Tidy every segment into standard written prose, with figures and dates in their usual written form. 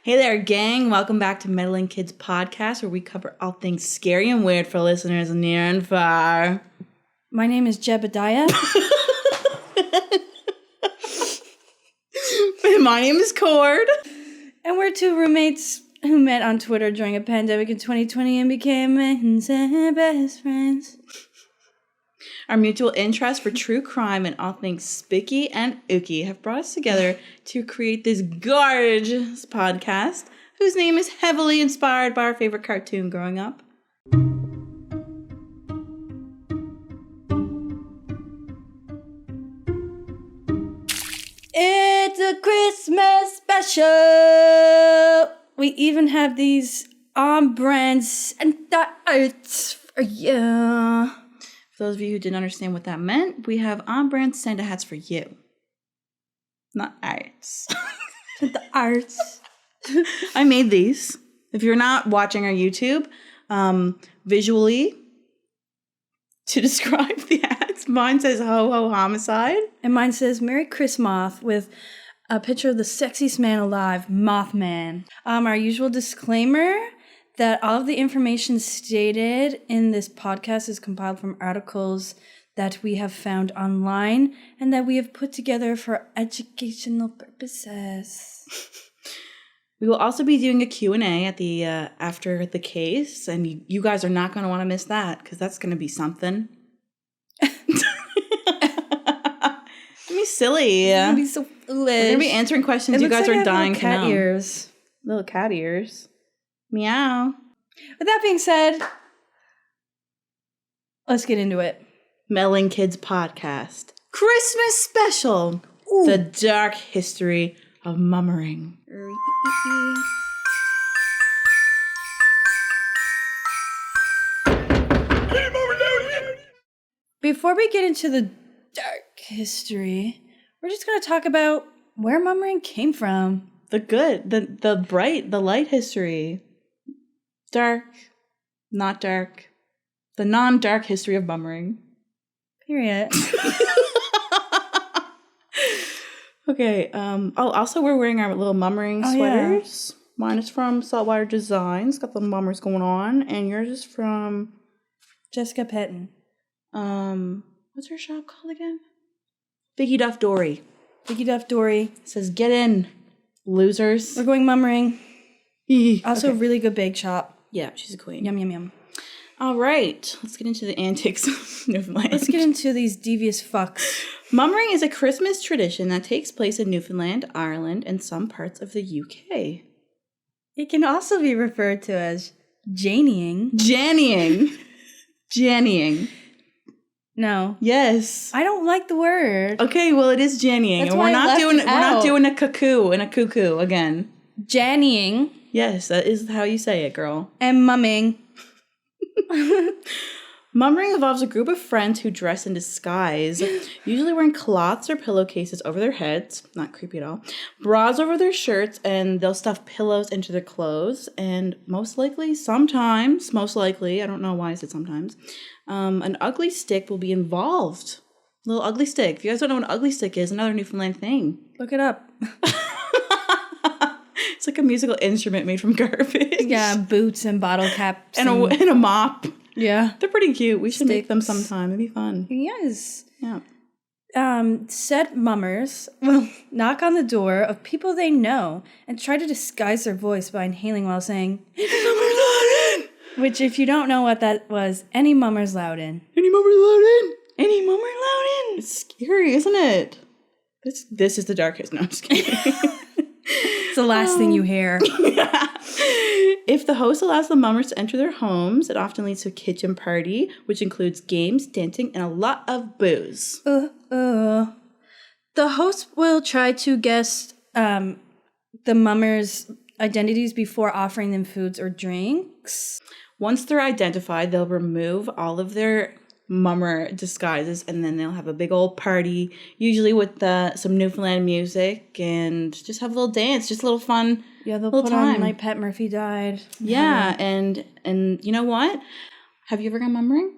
Hey there, gang. Welcome back to Meddling Kids Podcast, where we cover all things scary and weird for listeners near and far. My name is Jebediah. My name is Cord. And we're two roommates who met on Twitter during a pandemic in 2020 and became best friends. Our mutual interest for true crime and all things spicky and ooky have brought us together to create this gorgeous podcast, whose name is heavily inspired by our favorite cartoon growing up. It's a Christmas special! We even have these on-brand Santa arts for you. For those of you who didn't understand what that meant, we have on-brand Santa hats for you. Not arts. The arts. I made these. If you're not watching our YouTube, visually, to describe the hats, mine says Ho Ho Homicide. And mine says Merry Christmas with a picture of the sexiest man alive, Mothman. Our usual disclaimer that all of the information stated in this podcast is compiled from articles that we have found online and that we have put together for educational purposes. We will also be doing a Q&A at the after the case, and you guys are not going to want to miss that because that's going to be something. It's gonna be silly. It's going to be so foolish. We're going to be answering questions you guys are dying to know. Ears. Little cat ears. Meow. With that being said, let's get into it. Meddling Kids Podcast. Christmas special. Ooh. The dark history of mummering. Before we get into the dark history, we're just going to talk about where mummering came from. The good, the bright, the light history. Dark, not dark. The non-dark history of mummering. Period. Okay, also we're wearing our little mummering sweaters. Yeah. Mine is from Saltwater Designs. Got the mummers going on. And yours is from... Jessica Petton. What's her shop called again? Vicky Duff Dory. Vicky Duff Dory. It says, get in, losers. We're going mummering. Also, okay. A really good bake shop. Yeah, she's a queen. Yum, yum, yum. All right, let's get into the antics of Newfoundland. Let's get into these devious fucks. Mummering is a Christmas tradition that takes place in Newfoundland, Ireland, and some parts of the UK. It can also be referred to as Jannying. Jannying. No. Yes. I don't like the word. Okay, well it is Jannying, and we're not doing a cuckoo and a cuckoo again. Jannying. Yes, that is how you say it, girl. And mumming. Mummering involves a group of friends who dress in disguise, usually wearing cloths or pillowcases over their heads, not creepy at all, bras over their shirts, and they'll stuff pillows into their clothes, and most likely, I don't know why I said sometimes, an ugly stick will be involved. A little ugly stick. If you guys don't know what an ugly stick is, another Newfoundland thing. Look it up. It's like a musical instrument made from garbage. Yeah, boots and bottle caps. And a mop. Yeah. They're pretty cute. We should make them sometime. It'd be fun. Yes. Yeah. Said mummers will knock on the door of people they know and try to disguise their voice by inhaling while saying, "Mummer's loud in!" Which, if you don't know what that was, any mummer's loud in. Any mummer's loud in! Any mummer loud in! It's scary, isn't it? This is the darkest. No, I'm just kidding. It's the last thing you hear. Yeah. If the host allows the mummers to enter their homes, it often leads to a kitchen party, which includes games, dancing, and a lot of booze. The host will try to guess the mummers' identities before offering them foods or drinks. Once they're identified, they'll remove all of their mummer disguises, and then they'll have a big old party, usually with some Newfoundland music, and just have a little dance, just a little fun. Yeah, they'll put on My Pet Murphy Died. Yeah, and you know what? Have you ever gone mummering?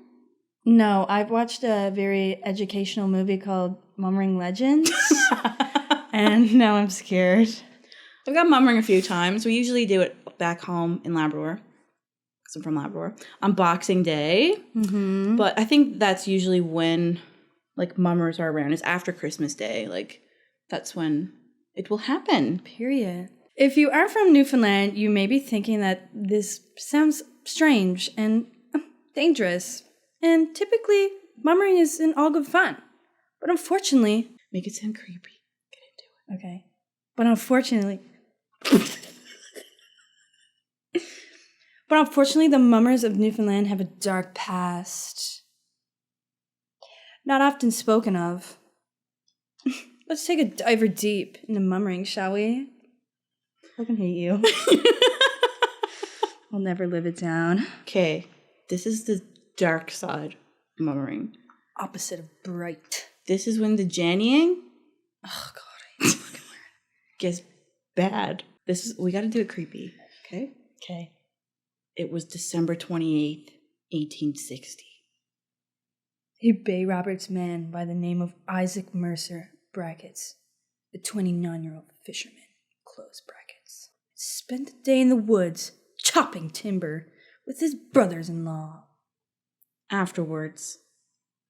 No, I've watched a very educational movie called Mummering Legends, and now I'm scared. I've got mummering a few times. We usually do it back home in Labrador, because I'm from Labrador, on Boxing Day. Mm-hmm. But I think that's usually when, like, mummers are around. It's after Christmas Day. Like, that's when it will happen. Period. If you are from Newfoundland, you may be thinking that this sounds strange and dangerous. And typically, mummering is in all good fun. But unfortunately... Make it sound creepy. Get into it. Okay. But unfortunately... the mummers of Newfoundland have a dark past. Not often spoken of. Let's take a diver deep into mummering, shall we? I can hate you. I'll never live it down. Okay, this is the dark side of mummering. Opposite of bright. This is when the jannying... Oh, God, I hate fucking word. Gets bad. We gotta do it creepy, okay? Okay. It was December 28th, 1860. A Bay Roberts man by the name of Isaac Mercer, brackets, a 29-year-old fisherman, close brackets, spent the day in the woods chopping timber with his brothers-in-law. Afterwards,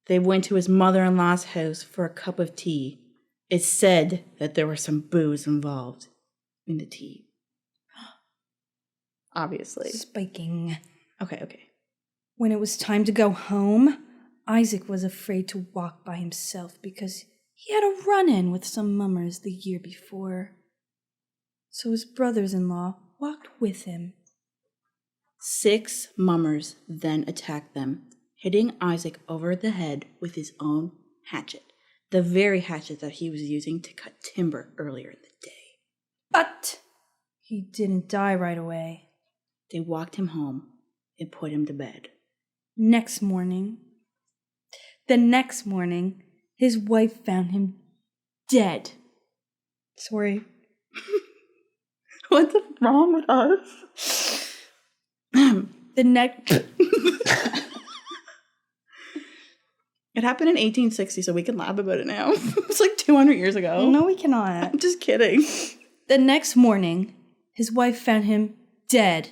they went to his mother-in-law's house for a cup of tea. It's said that there was some booze involved in the tea. Obviously. Spiking. Okay. When it was time to go home, Isaac was afraid to walk by himself because he had a run-in with some mummers the year before. So his brothers-in-law walked with him. 6 mummers then attacked them, hitting Isaac over the head with his own hatchet, the very hatchet that he was using to cut timber earlier in the day. But he didn't die right away. They walked him home and put him to bed. The next morning, his wife found him dead. Sorry. What's wrong with us? It happened in 1860, so we can laugh about it now. It's like 200 years ago. No, we cannot. I'm just kidding. The next morning, his wife found him dead.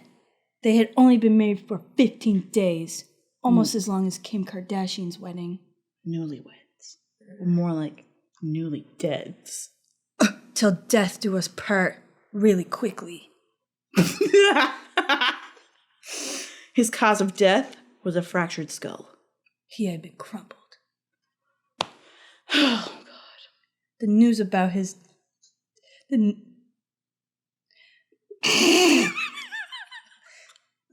They had only been married for 15 days, almost as long as Kim Kardashian's wedding. Newlyweds. More like newly deads. Till death do us part really quickly. His cause of death was a fractured skull. He had been crumpled. Oh, God. The news about his...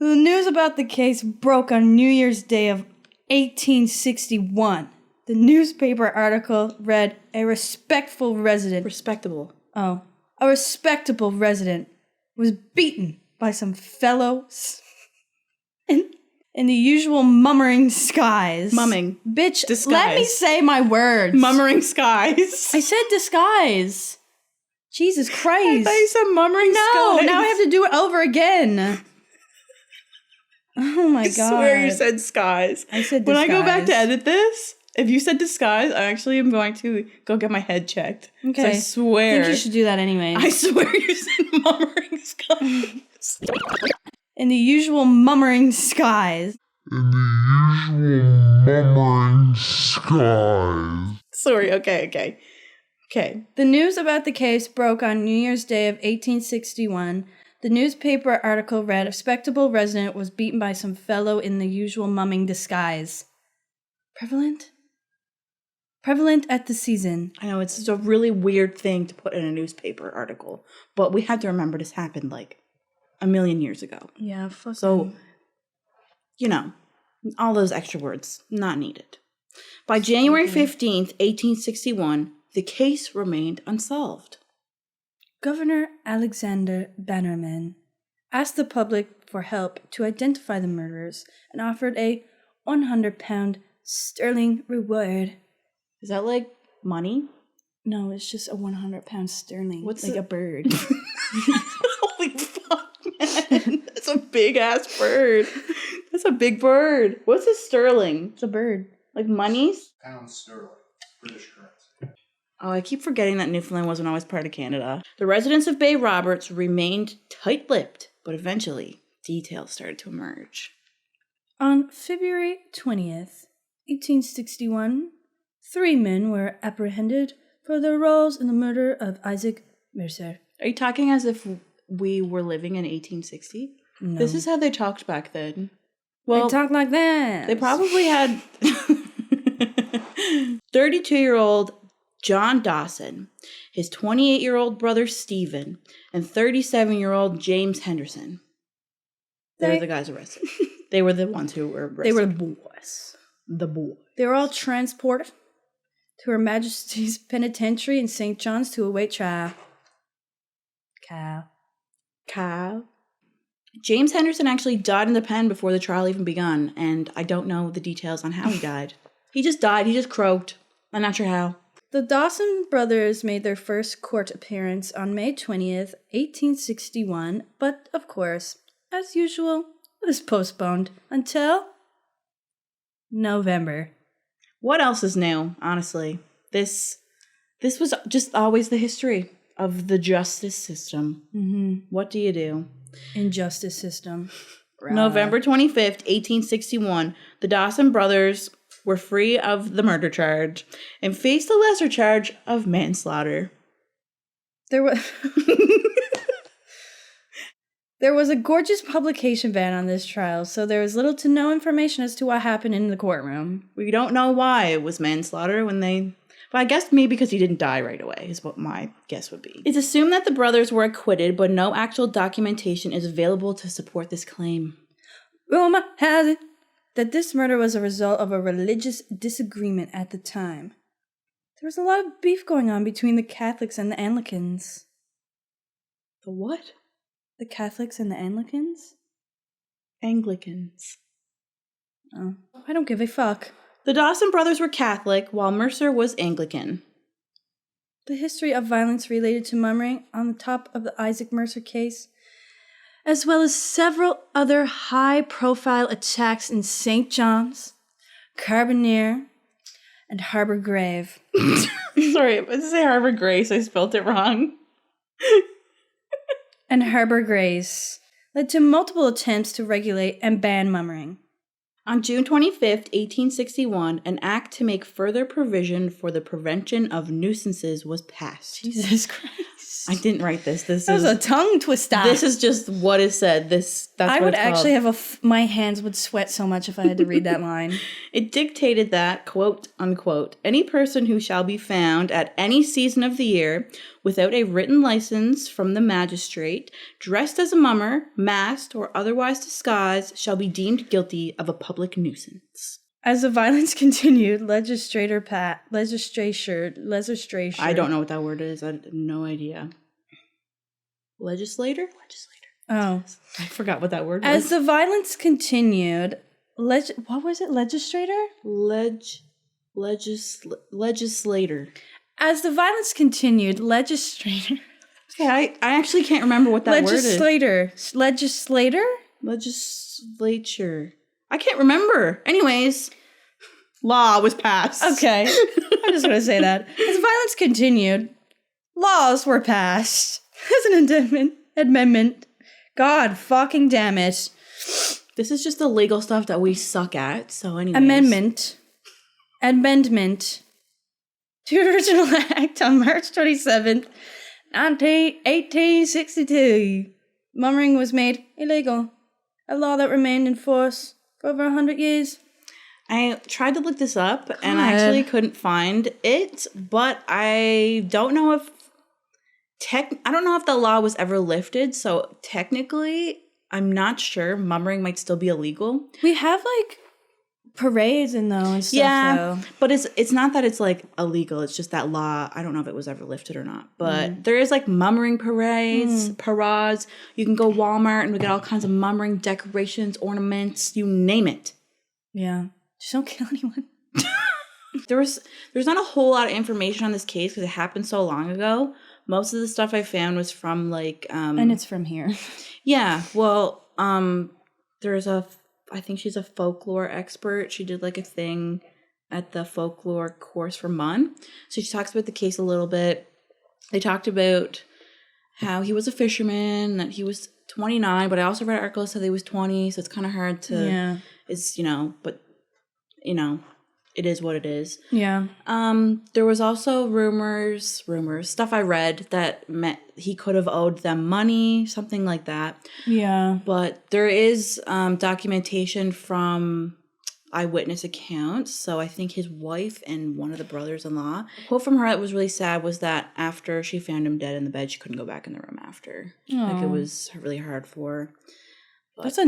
The news about the case broke on New Year's Day of 1861. The newspaper article read, a respectable resident was beaten by some fellows in the usual mummering skies. Mumming. Bitch, Disguise. let me say my words. Mummering skies. I said disguise. Jesus Christ. I thought you said mummering skies. No, now I have to do it over again. Oh my God. I swear you said skies. I said disguise. When I go back to edit this, if you said disguise, I actually am going to go get my head checked. Okay. So I swear. I think you should do that anyways. I swear you said mummering skies. In the usual mummering skies. Sorry, okay. The news about the case broke on New Year's Day of 1861. The newspaper article read, a respectable resident was beaten by some fellow in the usual mumming disguise. Prevalent at the season. I know, it's just a really weird thing to put in a newspaper article, but we have to remember this happened like a million years ago. Yeah, fuck. So, all those extra words, not needed. By January 15th, 1861, the case remained unsolved. Governor Alexander Bannerman asked the public for help to identify the murderers and offered a £100 sterling reward. Is that like money? No, it's just a £100 sterling. What's like a bird? Holy fuck, man. That's a big ass bird. That's a big bird. What's a sterling? It's a bird. Like monies? Pound sterling. British currency. Oh, I keep forgetting that Newfoundland wasn't always part of Canada. The residents of Bay Roberts remained tight-lipped, but eventually details started to emerge. On February 20th, 1861, 3 men were apprehended for their roles in the murder of Isaac Mercer. Are you talking as if we were living in 1860? No. This is how they talked back then. Well, they talk like that. They probably had 32-year-old John Dawson, his 28-year-old brother Stephen, and 37-year-old James Henderson. They were the guys arrested. They were the ones who were arrested. They were the boys. The boys. They were all transported to Her Majesty's Penitentiary in St. John's to await trial. Kyle. James Henderson actually died in the pen before the trial even begun, and I don't know the details on how he died. He just died. He just croaked. I'm not sure how. The Dawson brothers made their first court appearance on May 20th, 1861, but, of course, as usual, it was postponed until November. What else is new, honestly? This was just always the history of the justice system. Mm-hmm. What do you do? Injustice system. November 25th, 1861, the Dawson brothers were free of the murder charge and faced the lesser charge of manslaughter. There was a gorgeous publication ban on this trial, so there was little to no information as to what happened in the courtroom. We don't know why it was manslaughter when they... But I guess maybe because he didn't die right away is what my guess would be. It's assumed that the brothers were acquitted, but no actual documentation is available to support this claim. Rumor has it that this murder was a result of a religious disagreement at the time. There was a lot of beef going on between the Catholics and the Anglicans. The what? The Catholics and the Anglicans? Anglicans. Oh, I don't give a fuck. The Dawson brothers were Catholic, while Mercer was Anglican. The history of violence related to mummering on the top of the Isaac Mercer case, as well as several other high-profile attacks in St. John's, Carbonear, and Harbour Grave. Sorry, I was to say Harbour Grace. I spelled it wrong. And Harbour Grace led to multiple attempts to regulate and ban mummering. On June 25th, 1861, an act to make further provision for the prevention of nuisances was passed. Jesus Christ. I didn't write this. That was a tongue twister. This is just what is said. I would actually have my hands would sweat so much if I had to read that line. It dictated that, quote, unquote, any person who shall be found at any season of the year without a written license from the magistrate, dressed as a mummer, masked, or otherwise disguised, shall be deemed guilty of a public nuisance. As the violence continued, legislature. I don't know what that word is. I have no idea. Legislator? Oh. I forgot what that word was. As the violence continued, what was it? Legislator? Legislator. As the violence continued, legislator. Okay, I actually can't remember what that word is. Legislator? Legislature. I can't remember. Anyways, law was passed. Okay. I'm just going to say that. As violence continued, laws were passed. As an amendment. God fucking damn it. This is just the legal stuff that we suck at. So anyways. Amendment to the original act on March 27th, 1862. Mummering was made illegal. A law that remained in force for over 100 years. I tried to look this up and I actually couldn't find it, but I don't know if the law was ever lifted, so technically I'm not sure. Mummering might still be illegal. We have parades and stuff though. But it's not that it's illegal, it's just that law, I don't know if it was ever lifted or not. But there is mummering parades, parades. You can go Walmart and we get all kinds of mummering decorations, ornaments, you name it. Yeah. Just don't kill anyone. There's not a whole lot of information on this case because it happened so long ago. Most of the stuff I found was from and it's from here. Yeah. Well, I think she's a folklore expert. She did a thing at the folklore course for Mun. So she talks about the case a little bit. They talked about how he was a fisherman, that he was 29, but I also read an article that said he was 20, so it's kind of hard to, it's, but, it is what it is. Yeah. There was also rumors, stuff I read that meant he could have owed them money, something like that. Yeah. But there is documentation from eyewitness accounts. So I think his wife and one of the brothers-in-law. A quote from her that was really sad was that after she found him dead in the bed, she couldn't go back in the room after. Aww. Like, it was really hard for her. But,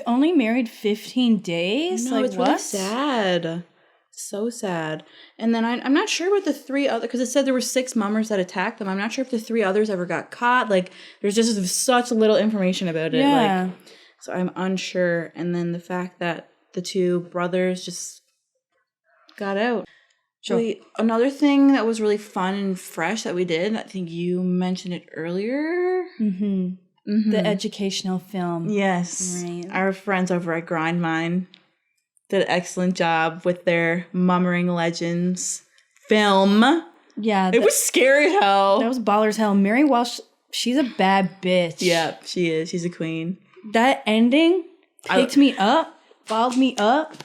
only married 15 days? No, it's really sad. So sad. And then I'm not sure what the 3 other, because it said there were 6 mummers that attacked them. I'm not sure if the 3 others ever got caught. Like, there's just such little information about it. Yeah. Like, so I'm unsure. And then the fact that the 2 brothers just got out. Sure. Another thing that was really fun and fresh that we did, I think you mentioned it earlier. The educational film. Yes. Right. Our friends over at Grind Mine did an excellent job with their Mummering Legends film. Yeah. It was scary as hell. That was baller as hell. Mary Walsh, she's a bad bitch. Yeah, she is. She's a queen. That ending picked me up, followed me up.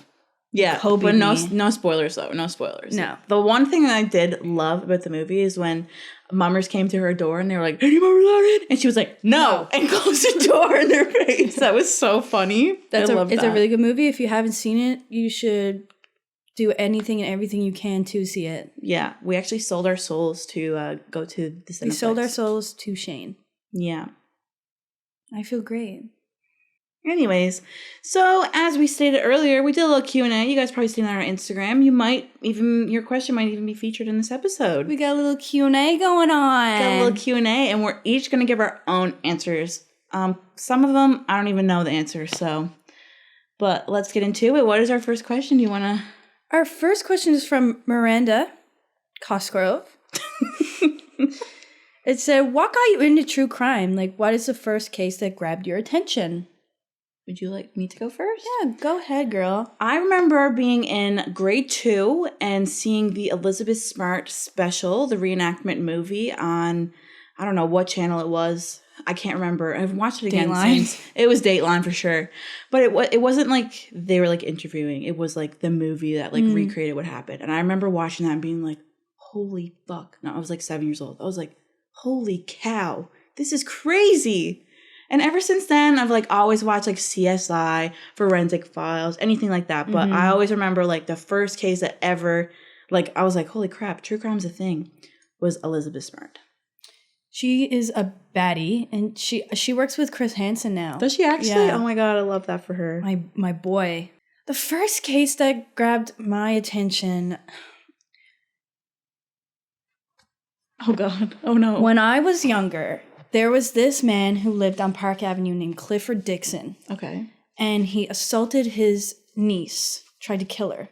Yeah, Kobe but no me. Spoilers, though. No spoilers. No. The one thing that I did love about the movie is when mummers came to her door and they were like, "Any mummers out in?" And she was like, "No," and closed the door in their face. That was so funny. It's a really good movie. If you haven't seen it, you should do anything and everything you can to see it. Yeah, we actually sold our souls to go to the Cineplex. We sold our souls to Shane. Yeah. I feel great. Anyways, so as we stated earlier, we did a little Q&A. You guys probably seen that on our Instagram. Your question might even be featured in this episode. We got a little Q&A going on. Got a little Q&A, and we're each going to give our own answers. Some of them, I don't even know the answers, so. But let's get into it. What is our first question? Do you want to? Our first question is from Miranda Cosgrove. It said, what got you into true crime? Like, what is the first case that grabbed your attention? Would you like me to go first? Yeah, go ahead, girl. I remember being in grade 2 and seeing the Elizabeth Smart special, the reenactment movie on, I don't know what channel it was. I can't remember. I've watched it again since. It was Dateline for sure. But it wasn't like they were like interviewing. It was like the movie that like recreated what happened. And I remember watching that and being like, holy fuck. No, I was like 7 years old. I was like, holy cow. This is crazy. And ever since then, I've like always watched like CSI, Forensic Files, anything like that. But I always remember like the first case that ever, like I was like, holy crap, true crime's a thing, was Elizabeth Smart. She is a baddie, and she works with Chris Hansen now. Does she actually? Yeah. Oh my god, I love that for her. My boy. The first case that grabbed my attention. Oh god. Oh no. When I was younger, there was this man who lived on Park Avenue named Clifford Dixon. Okay. And he assaulted his niece, tried to kill her.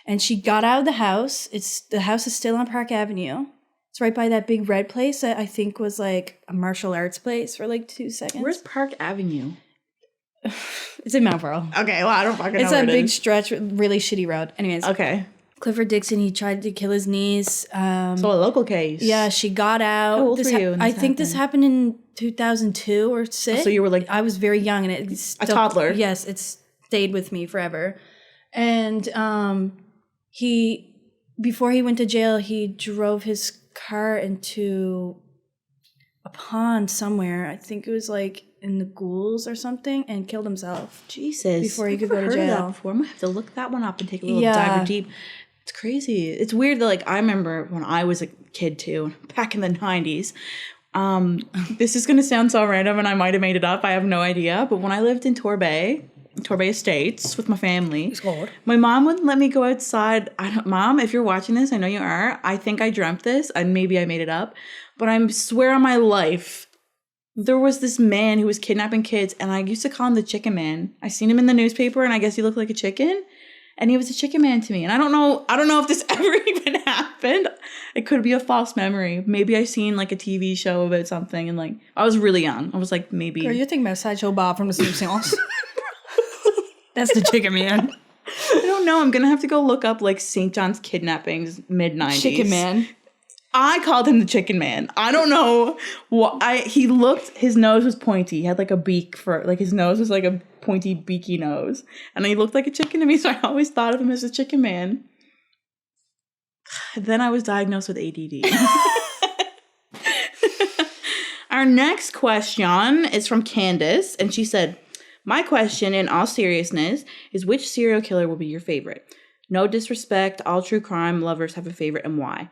And she got out of the house. The house is still on Park Avenue. It's right by that big red place that I think was like a martial arts place for like 2 seconds. Where's Park Avenue? It's in Mount Pearl. Okay, well, I don't fucking know. It's where a it big is. stretch, really shitty road. Anyways. Okay. Clifford Dixon, he tried to kill his niece. So a local case. Yeah, she got out. How old were you when I this think this happened in 2002 or 6. So you were like I was very young, and it still, a toddler. Yes, it stayed with me forever. And before he went to jail, he drove his car into a pond somewhere. I think it was like in the Ghouls or something, and killed himself. Jesus. Before he could I've go to never heard of jail. that before. I'm gonna have to look that one up and take a little dive deep. It's crazy. It's weird that like I remember when I was a kid too, back in the 90s. This is gonna sound so random, and I might have made it up. I have no idea. But when I lived in Torbay Estates with my family, my mom wouldn't let me go outside. Mom, if you're watching this, I know you are. I think I dreamt this, and maybe I made it up. But I swear on my life, there was this man who was kidnapping kids, and I used to call him the Chicken Man. I seen him in the newspaper, and I guess he looked like a chicken. And he was a chicken man to me. And I don't know if this ever even happened. It could be a false memory. Maybe I seen like a TV show about something, and like I was really young. I was like maybe. Girl, you're thinking about Sideshow Bob from The Simpsons. That's the Chicken Man. I don't don't know. I'm going to have to go look up like St. John's kidnappings mid-90s. Chicken Man. I called him the Chicken Man. I don't know what his nose was pointy. He had like a beak his nose was like a pointy beaky nose. And he looked like a chicken to me, so I always thought of him as the Chicken Man. Then I was diagnosed with ADD. Our next question is from Candace, and she said, my question, in all seriousness, is which serial killer will be your favorite? No disrespect, all true crime lovers have a favorite, and why?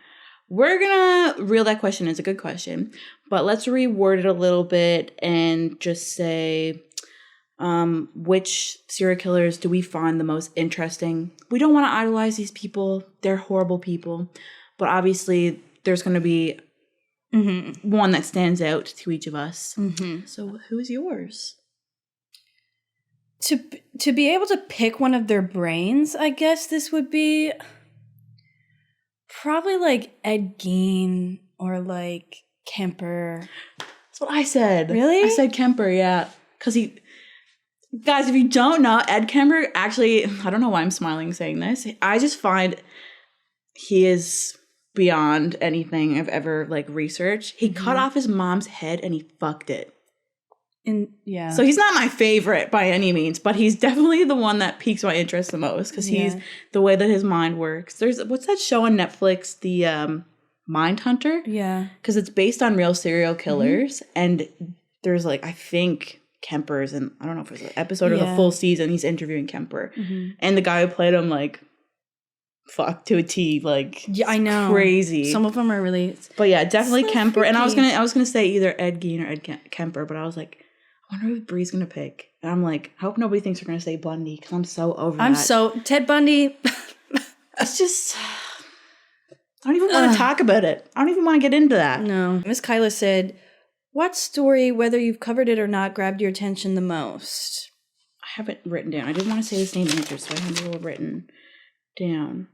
We're gonna reel that question. It's a good question, but let's reword it a little bit and just say, which serial killers do we find the most interesting? We don't want to idolize these people. They're horrible people, but obviously there's going to be one that stands out to each of us. Mm-hmm. So who's yours? To be able to pick one of their brains, I guess this would be probably like Ed Gein or like Kemper. That's what I said. Really? I said Kemper, yeah. Because guys, if you don't know, Ed Kemper, actually, I don't know why I'm smiling saying this. I just find he is beyond anything I've ever like researched. He cut off his mom's head and he fucked it. Yeah. So he's not my favorite by any means, but he's definitely the one that piques my interest the most because he's the way that his mind works. There's what's that show on Netflix, the Mindhunter? Yeah. Because it's based on real serial killers, and there's like I think Kemper's, and I don't know if it's an episode or the full season. He's interviewing Kemper, and the guy who played him like fuck to a T, like I know, crazy. Some of them are really, but yeah, definitely so Kemper. freaky. And I was gonna say either Ed Gein or Ed Kemper, but I was like, I wonder who Bri's gonna pick. And I'm like, I hope nobody thinks we're gonna say Bundy because I'm so over that. Ted Bundy. It's just, I don't even want to talk about it. I don't even want to get into that. No. Miss Kyla said, what story, whether you've covered it or not, grabbed your attention the most? I have it written down. I didn't want to say the same answer, so I have it all written down.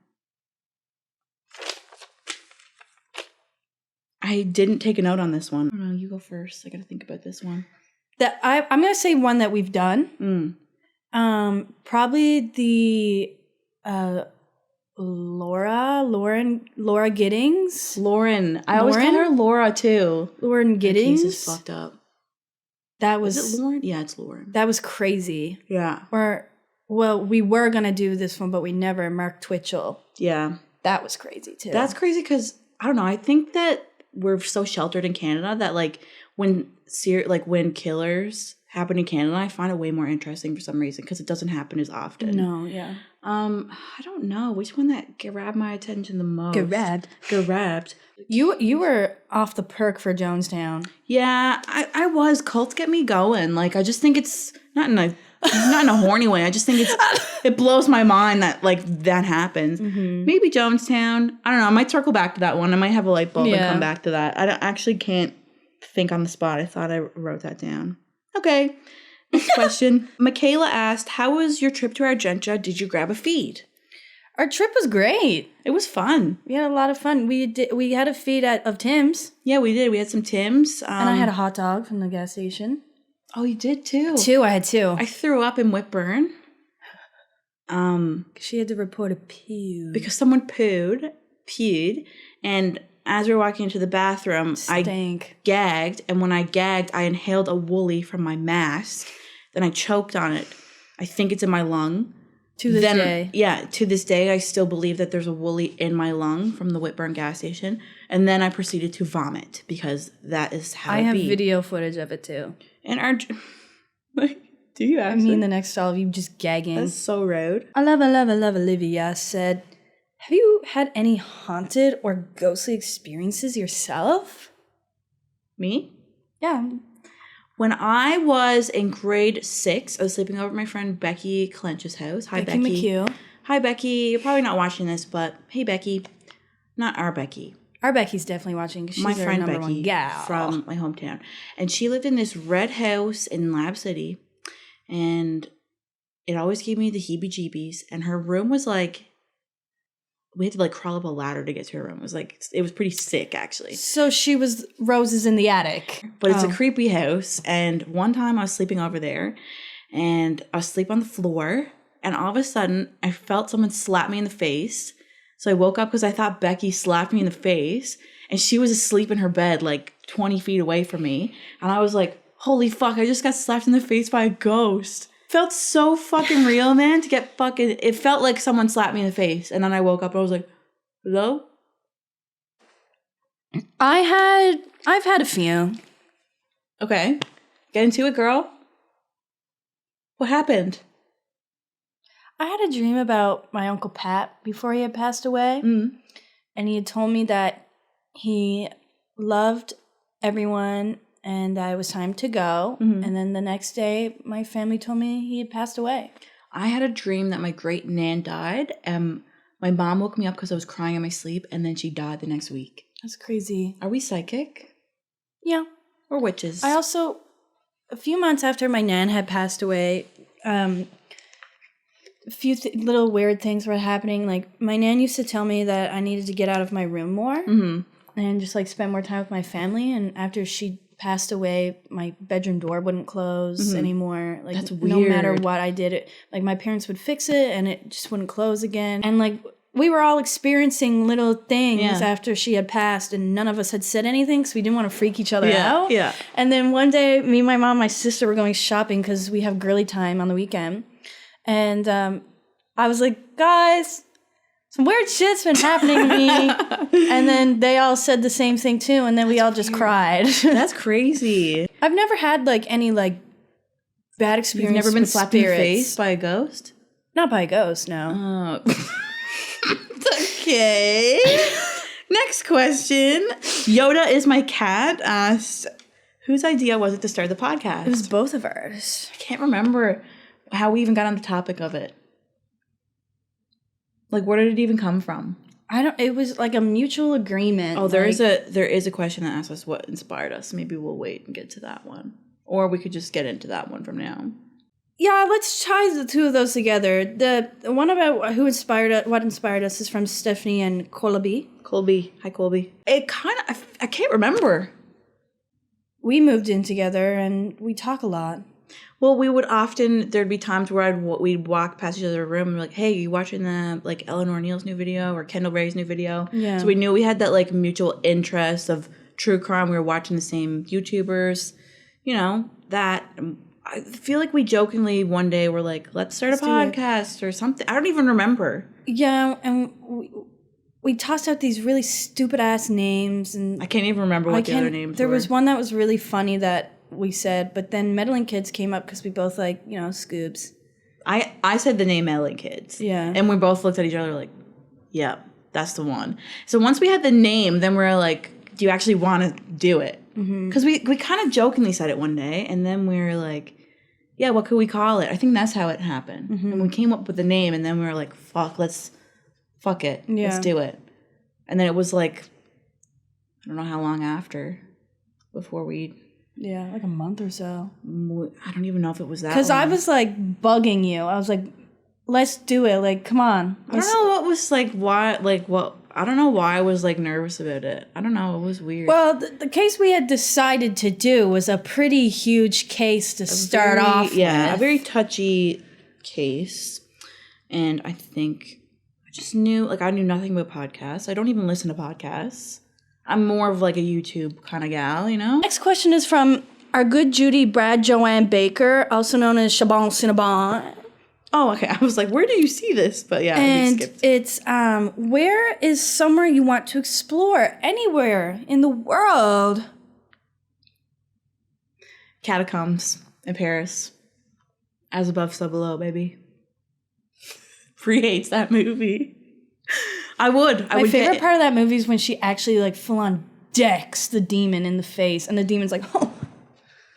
I didn't take a note on this one. No, you go first. I got to think about this one. I'm going to say one that we've done. Probably the Laura Giddings. Lauren. I always call her Laura too. Lauren Giddings. Her case is fucked up. Is it Lauren? Yeah, it's Lauren. That was crazy. Yeah. We were going to do this one, but we never. Mark Twitchell. Yeah. That was crazy too. That's crazy because, I don't know, I think that we're so sheltered in Canada that like when killers happen in Canada, I find it way more interesting for some reason because it doesn't happen as often. No, yeah. I don't know which one that grabbed my attention the most. Grabbed. You were off the perk for Jonestown. Yeah, I was. Cults get me going. Like I just think it's not in a horny way. I just think it blows my mind that like that happens. Mm-hmm. Maybe Jonestown. I don't know. I might circle back to that one. I might have a light bulb and come back to that. I can't think on the spot. I thought I wrote that down. Okay. Next question. Michaela asked, how was your trip to Argentia? Did you grab a feed? Our trip was great. It was fun. We had a lot of fun. We had a feed of Tim's. Yeah, we did. We had some Tim's. And I had a hot dog from the gas station. Oh, you did too? I had two. I threw up in Whitburn. She had to report a poo. Because someone pooed, and as we were walking into the bathroom, I gagged, and when I gagged, I inhaled a woolly from my mask. Then I choked on it. I think it's in my lung. To this day. Yeah, to this day, I still believe that there's a woolly in my lung from the Whitburn gas station. And then I proceeded to vomit because that is how I have video footage of it too. And do you actually? I mean, the next stall of you just gagging. That's so rude. I love Olivia said, have you had any haunted or ghostly experiences yourself? Me? Yeah. When I was in grade 6, I was sleeping over at my friend Becky Clench's house. Hi, Becky. McHugh. Hi, Becky. You're probably not watching this, but hey, Becky. Not our Becky. Our Becky's definitely watching because she's my our friend number Becky one gal from my hometown. And she lived in this red house in Lab City. And it always gave me the heebie-jeebies. And her room was like, we had to like crawl up a ladder to get to her room. It was pretty sick, actually. So she was Rose's in the attic. But it's a creepy house. And one time I was sleeping over there and I was asleep on the floor And all of a sudden, I felt someone slap me in the face. So I woke up because I thought Becky slapped me in the face. And she was asleep in her bed, like 20 feet away from me. And I was like, holy fuck, I just got slapped in the face by a ghost. Felt so fucking real, man, to get fucking... It felt like someone slapped me in the face. And then I woke up and I was like, hello? I've had a few. Okay. Get into it, girl. What happened? I had a dream about my Uncle Pat before he had passed away. Mm. And he had told me that he loved everyone and that it was time to go. Mm-hmm. And then the next day, my family told me he had passed away. I had a dream that my great nan died. My mom woke me up because I was crying in my sleep, and then she died the next week. That's crazy. Are we psychic? Yeah. Or witches? I also, a few months after my nan had passed away, a few little weird things were happening. Like, my nan used to tell me that I needed to get out of my room more and just, like, spend more time with my family. And after she passed away, my bedroom door wouldn't close anymore. Like, that's weird. No matter what I did, it like my parents would fix it and it just wouldn't close again. And like we were all experiencing little things after she had passed, and none of us had said anything because we didn't want to freak each other out. Yeah. And then one day, me, my mom, my sister were going shopping because we have girly time on the weekend, and I was like, guys, some weird shit's been happening to me. And then they all said the same thing too, and then we all just cried. That's crazy. I've never had like any like bad experience. You've never been with slapped spirits. in the face by a ghost? Not by a ghost, no. Oh. Okay. Next question. Yoda is my cat asked, whose idea was it to start the podcast? It was both of ours. I can't remember how we even got on the topic of it. Like, where did it even come from? It was like a mutual agreement. Oh, there is a question that asks us what inspired us. Maybe we'll wait and get to that one. Or we could just get into that one from now. Yeah, let's tie the two of those together. The one about what inspired us is from Stephanie and Colby. Hi, Colby. It kind of, I can't remember. We moved in together and we talk a lot. Well, we would often, there'd be times where we'd walk past each other's room and be like, hey, you watching the, like, Eleanor Neal's new video or Kendall Ray's new video? Yeah. So we knew we had that, like, mutual interest of true crime. We were watching the same YouTubers, you know, that. I feel like we jokingly one day were like, let's start a podcast or something. I don't even remember. Yeah, and we tossed out these really stupid-ass names. And I can't even remember what the other names were. There was one that was really funny that we said, but then Meddling Kids came up because we both like, you know, Scoobs. I said the name Meddling Kids. Yeah. And we both looked at each other like, yeah, that's the one. So once we had the name, then we were like, do you actually want to do it? Because we kind of jokingly said it one day, and then we were like, yeah, what could we call it? I think that's how it happened. And we came up with the name, and then we were like, fuck it. Yeah. Let's do it. And then it was like, I don't know how long after before we... Yeah, like a month or so. I don't even know if it was that long. Because I was like bugging you. I was like, let's do it. Like, come on. I don't know what was like, why, like, what... I don't know why I was, like, nervous about it. I don't know. It was weird. Well, the case we had decided to do was a pretty huge case to start off with. Yeah, a very touchy case. And I think I just knew, like, I knew nothing about podcasts. I don't even listen to podcasts. I'm more of, like, a YouTube kind of gal, you know? Next question is from our good Judy Brad Joanne Baker, also known as Chabon Cinnabon. Oh, okay. I was like, where do you see this? But yeah, and we skipped. It's where is somewhere you want to explore? Anywhere in the world. Catacombs in Paris. As above, so below, baby. Bri hates that movie. I would. My favorite part of that movie is when she actually like full on decks the demon in the face, and the demon's like, oh,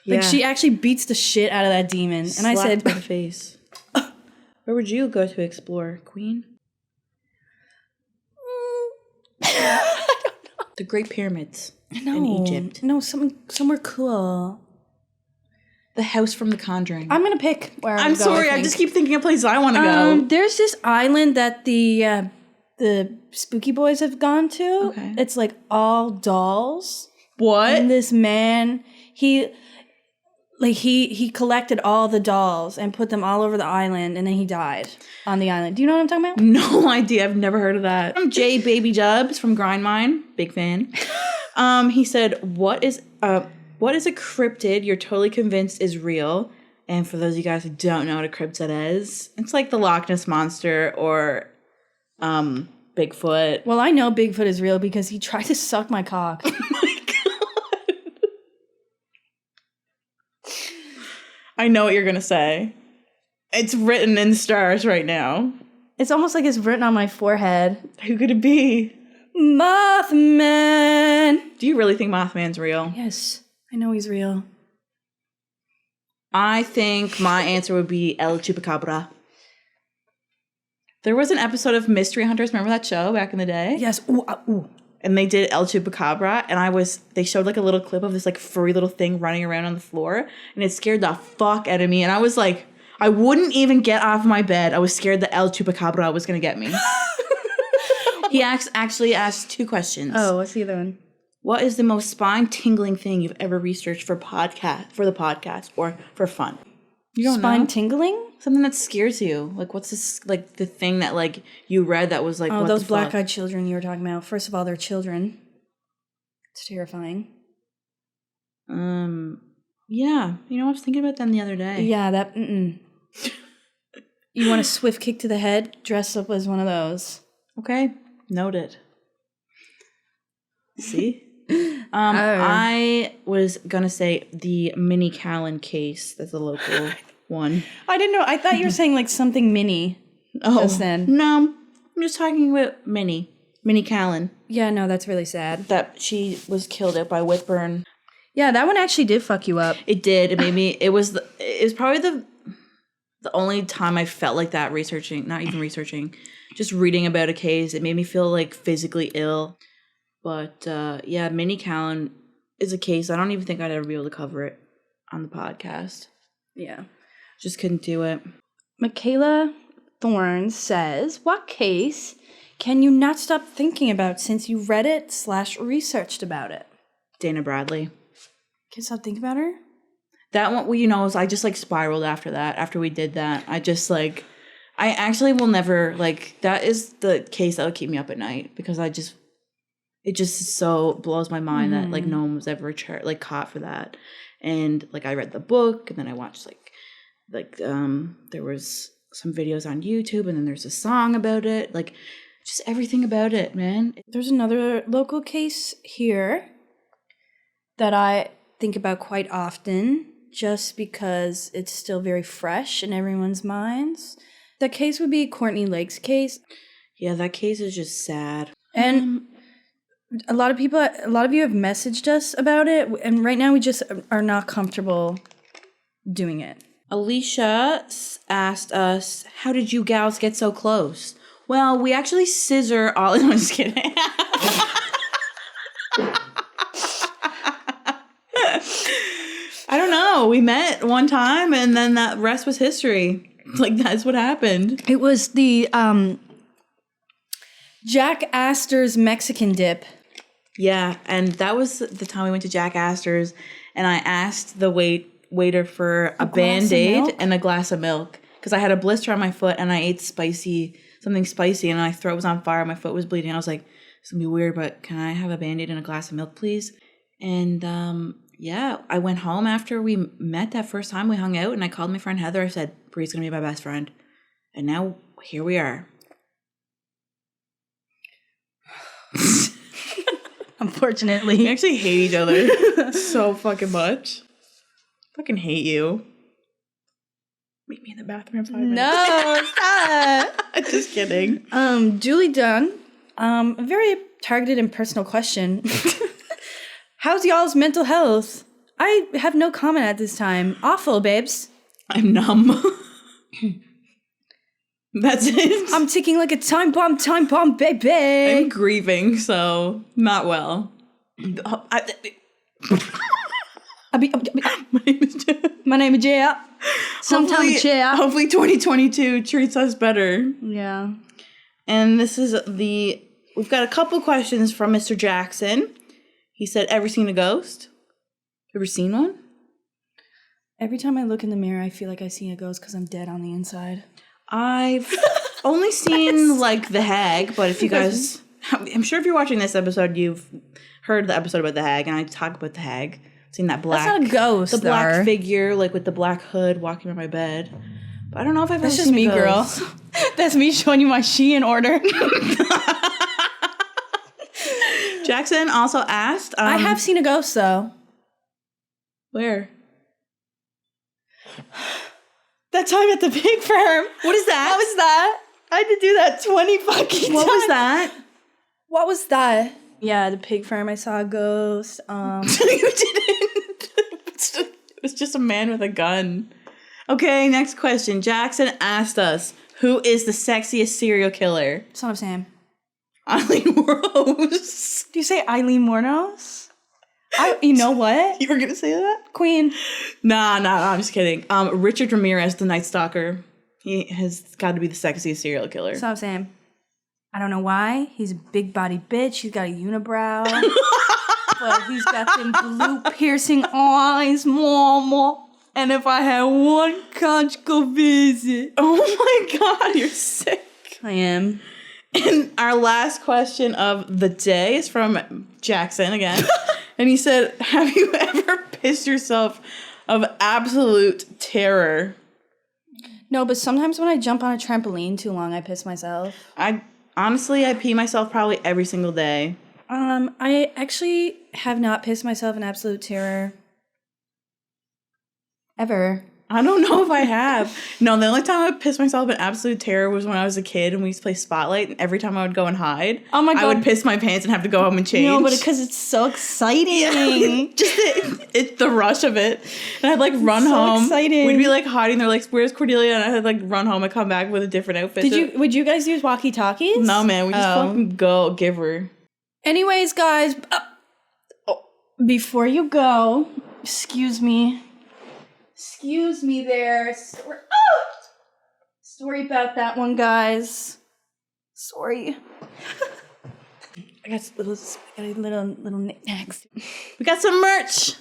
like she actually beats the shit out of that demon. And I said, in the face. Where would you go to explore, Queen? I don't know. The Great Pyramids in Egypt. No, somewhere cool. The house from The Conjuring. I'm gonna pick where I'm sorry, I just keep thinking of places I want to go. There's this island that the Spooky Boys have gone to. Okay. It's like all dolls. What? And this man, he like he collected all the dolls and put them all over the island, and then he died on the island. Do you know what I'm talking about? No idea. I've never heard of that. From J Baby Dubs from Grindmine, big fan. He said, "What is a cryptid you're totally convinced is real?" And for those of you guys who don't know what a cryptid is, it's like the Loch Ness Monster or Bigfoot. Well, I know Bigfoot is real because he tried to suck my cock. I know what you're going to say. It's written in stars right now. It's almost like it's written on my forehead. Who could it be? Mothman! Do you really think Mothman's real? Yes, I know he's real. I think my answer would be El Chupacabra. There was an episode of Mystery Hunters. Remember that show back in the day? Yes. Ooh, ooh. And they did El Chupacabra, and they showed like a little clip of this like furry little thing running around on the floor, and it scared the fuck out of me. And I was like, I wouldn't even get off my bed. I was scared that El Chupacabra was gonna get me. He actually asked 2 questions. Oh, what's the other one? What is the most spine-tingling thing you've ever researched for the podcast or for fun? You don't know? Tingling? Something that scares you. Like, what's this, like, the thing that, like, you read that was like, oh, what those the fuck? black-eyed children you were talking about. First of all, they're children. It's terrifying. Yeah. You know, I was thinking about them the other day. Yeah, that, You want a swift kick to the head? Dress up as one of those. Okay. Noted. See? I was gonna say the Mini Callan case. That's a local one. I didn't know. I thought you were saying like something mini. Oh, just then. No. I'm just talking about Minnie Callan. Yeah, no, that's really sad. That she was killed out by Whitburn. Yeah, that one actually did fuck you up. It did. It made me. It was probably the only time I felt like that not even researching, just reading about a case. It made me feel like physically ill. But yeah, Minnie Callan is a case I don't even think I'd ever be able to cover it on the podcast. Yeah. Just couldn't do it. Michaela Thorne says, what case can you not stop thinking about since you read it / researched about it? Dana Bradley. Can't stop thinking about her? That one, well, you know, I just like spiraled after that. After we did that, I just like, I actually will never, like, that is the case that would keep me up at night because it just so blows my mind that like no one was ever caught for that. And like I read the book and then I watched like there was some videos on YouTube and then there's a song about it. Like just everything about it, man. There's another local case here that I think about quite often just because it's still very fresh in everyone's minds. That case would be Courtney Lake's case. Yeah, that case is just sad. And a lot of you have messaged us about it, and right now we just are not comfortable doing it. Alicia asked us, how did you gals get so close? Well, we actually scissor all... I'm just kidding. I don't know. We met one time, and then that rest was history. Like, that's what happened. It was the Jack Astor's Mexican dip. Yeah, and that was the time we went to Jack Astor's, and I asked the waiter for a Band-Aid and a glass of milk because I had a blister on my foot and I ate something spicy, and my throat was on fire, my foot was bleeding. I was like, it's gonna be weird, but can I have a Band-Aid and a glass of milk, please? And yeah, I went home after we met that first time. We hung out, and I called my friend Heather. I said, Bri's gonna be my best friend, and now here we are. Unfortunately. We actually hate each other so fucking much. Fucking hate you. Meet me in the bathroom in 5 minutes. No, stop. Just kidding. Julie Dunn, a very targeted and personal question. How's y'all's mental health? I have no comment at this time. Awful, babes. I'm numb. That's it. I'm ticking like a time bomb, baby. I'm grieving, so not well. My name is Jaya. Sometimes Jaya. Hopefully 2022 treats us better. Yeah. And this is we've got a couple questions from Mr. Jackson. He said, ever seen a ghost? Ever seen one? Every time I look in the mirror, I feel like I see a ghost because I'm dead on the inside. I've only seen like the hag, but if you guys, I'm sure if you're watching this episode, you've heard the episode about the hag, and I talk about the hag. Seen that black. That's not a ghost. The black figure, like with the black hood, walking around my bed. But I don't know if I've ever That's seen just me, girl. That's me showing you my Shein order. Jackson also asked. I have seen a ghost though. Where? That time at the pig farm. What is that? What was that? I had to do that 20 fucking times. What was that? What was that? Yeah, the pig farm. I saw a ghost. You didn't. It was just a man with a gun. Okay, next question. Jackson asked us, who is the sexiest serial killer? Son of Sam. Eileen Rose. Do you say Eileen Wuornos? You know what? You were going to say that? Queen. Nah, I'm just kidding. Richard Ramirez, the Night Stalker. He has got to be the sexiest serial killer. Son of Sam. I don't know why. He's a big body bitch. He's got a unibrow. But he's got them blue piercing eyes, mama. And if I had one conjugal visit. Oh my God, you're sick. I am. And our last question of the day is from Jackson again. And he said, have you ever pissed yourself of absolute terror? No, but sometimes when I jump on a trampoline too long, I piss myself. I pee myself probably every single day. I actually have not pissed myself in absolute terror. Ever. I don't know if I have. No, the only time I pissed myself in absolute terror was when I was a kid and we used to play Spotlight, and every time I would go and hide, oh my God, I would piss my pants and have to go home and change. No, but because it's so exciting. Yeah, it's the rush of it. And I'd like run home. Exciting. We'd be like hiding. They're like, "Where's Cordelia?" And I'd like run home and come back with a different outfit. Would you guys use walkie-talkies? No, man. We just fucking go give her. Anyways, guys. Before you go, excuse me there. Sorry about that one, guys. Sorry. I got little knickknacks. We got some merch.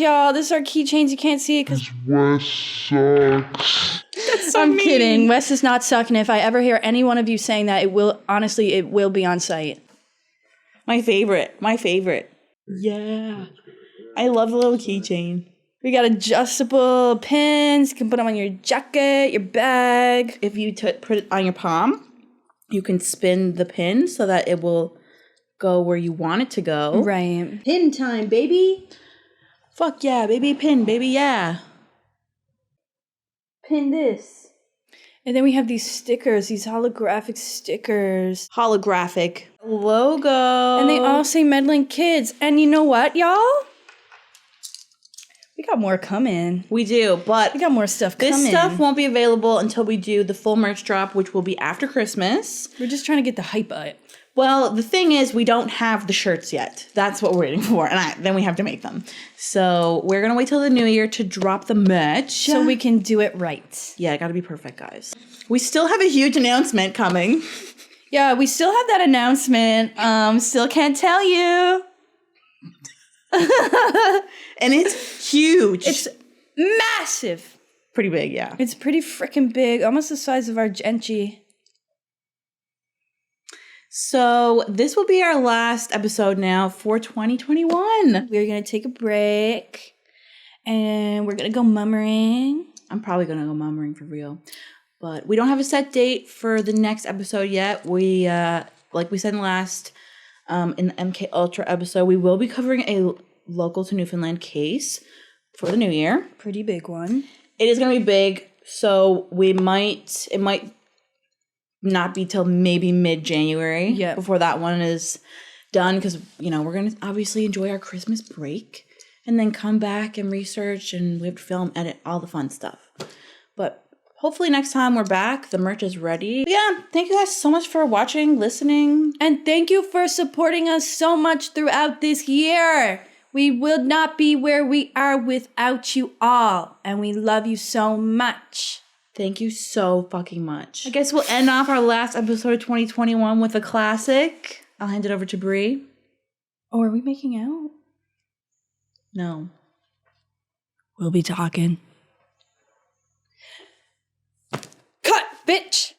Y'all. This is our keychains. You can't see it because Wes sucks. That's so I'm mean. kidding. Wes is not sucking. If I ever hear any one of you saying that, it will be on site. My favorite. Yeah. I love the little keychain. We got adjustable pins. You can put them on your jacket, your bag. If you put it on your palm, you can spin the pin so that it will go where you want it to go. Right. Pin time, baby. Fuck yeah, baby. Pin, baby, yeah. Pin this. And then we have these stickers, these holographic stickers. Holographic logo. And they all say Meddling Kids. And you know what, y'all? We got more coming. We do, but we got more stuff coming. This stuff won't be available until we do the full merch drop, which will be after Christmas. We're just trying to get the hype up. Well, the thing is, we don't have the shirts yet. That's what we're waiting for, and then we have to make them. So we're going to wait till the new year to drop the merch. So we can do it right. Yeah, got to be perfect, guys. We still have a huge announcement coming. Yeah, we still have that announcement. Still can't tell you. And it's huge. It's massive. Pretty big, yeah. It's pretty freaking big. Almost the size of our Genchi. So this will be our last episode now for 2021. We're going to take a break. And we're going to go mummering. I'm probably going to go mummering for real. But we don't have a set date for the next episode yet. We, like we said in the last, in the MK Ultra episode, we will be covering a local to Newfoundland case for the new year. Pretty big one. It is going to be big, so it might not be till maybe mid-January before that one is done, because, we're going to obviously enjoy our Christmas break and then come back and research, and we have to film, edit, all the fun stuff. But hopefully next time we're back, the merch is ready. But yeah, thank you guys so much for watching, listening. And thank you for supporting us so much throughout this year. We would not be where we are without you all. And we love you so much. Thank you so fucking much. I guess we'll end off our last episode of 2021 with a classic. I'll hand it over to Bri. Oh, are we making out? No. We'll be talking. Cut, bitch!